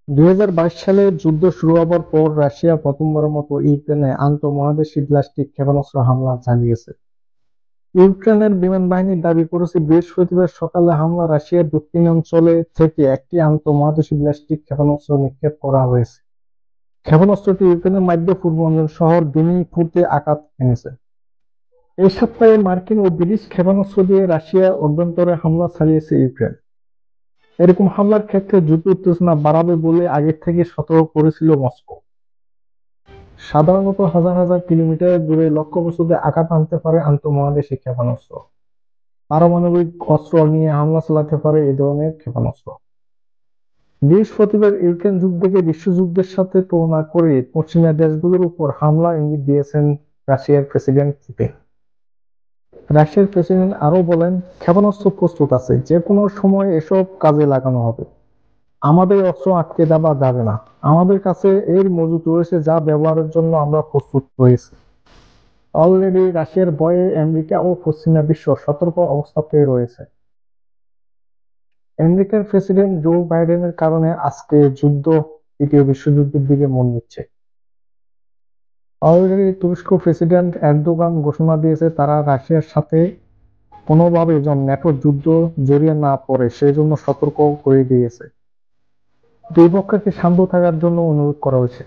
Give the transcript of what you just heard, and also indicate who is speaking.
Speaker 1: 2022 সালে যুদ্ধ শুরু হবার পর রাশিয়া প্রথমবারের মতো ইউক্রেনে আন্তঃমহাদেশীয় ব্যালিস্টিক ক্ষেপণাস্ত্র হামলা চালিয়েছে। ইউক্রেনের বিমান বাহিনী দাবি করেছে বৃহস্পতিবার সকালে হামলা রাশিয়ার দক্ষিণাঞ্চলে থেকে একটি আন্তঃমহাদেশীয় ব্যালিস্টিক ক্ষেপণাস্ত্র নিক্ষেপ করা হয়েছে। ক্ষেপণাস্ত্রটি ইউক্রেনের মধ্য পূর্বাঞ্চল শহর দিনিপ্রোতে আঘাত এনেছে। এই সপ্তাহে মার্কিন ও ব্রিটিশ ক্ষেপণাস্ত্র দিয়ে রাশিয়ার অভ্যন্তরে হামলা চালিয়েছে ইউক্রেন। এরকম হামলার ক্ষেত্রে যুদ্ধ উত্তেজনা বাড়াবে বলে আগে থেকে সতর্ক করেছিল মস্কো। সাধারণত হাজার হাজার কিলোমিটার দূরে লক্ষ্যবস্তুতে আঘাত আনতে পারে আন্তঃমহাদেশীয় ক্ষেপণাস্ত্র। পারমাণবিক অস্ত্র নিয়ে হামলা চালাতে পারে এই ধরনের ক্ষেপণাস্ত্র। বৃহস্পতিবার ইউক্রেন যুদ্ধকে বিশ্বযুদ্ধের সাথে তুলনা করে পশ্চিমা দেশগুলোর উপর হামলা ইঙ্গিত দিয়েছেন রাশিয়ার প্রেসিডেন্ট পুতিন। রাশিয়ার প্রেসিডেন্ট আরো বলেন, ক্ষেপণাস্ত্র প্রস্তুত আছে, যে কোনো সময় এসব কাজে লাগানো হবে। আমাদের অস্ত্র আটকে দেওয়া যাবে না। আমাদের কাছে এর মজুত রয়েছে যা ব্যবহারের জন্য আমরা প্রস্তুত রয়েছি। অলরেডি রাশিয়ার ভয়ে আমেরিকা ও পশ্চিমা বিশ্ব সতর্ক অবস্থাতে রয়েছে। আমেরিকার প্রেসিডেন্ট জো বাইডেনের কারণে আজকে যুদ্ধ তৃতীয় বিশ্বযুদ্ধের দিকে মন দিচ্ছে। অলরেডি তুরস্ক প্রেসিডেন্ট এরদোগান ঘোষণা দিয়েছে তারা রাশিয়ার সাথে কোনোভাবে যেন ন্যাটো যুদ্ধ জড়িয়ে না পড়ে সেই জন্য সতর্ক করে দিয়েছে। দুই পক্ষকে শান্ত থাকার জন্য অনুরোধ করা হয়েছে।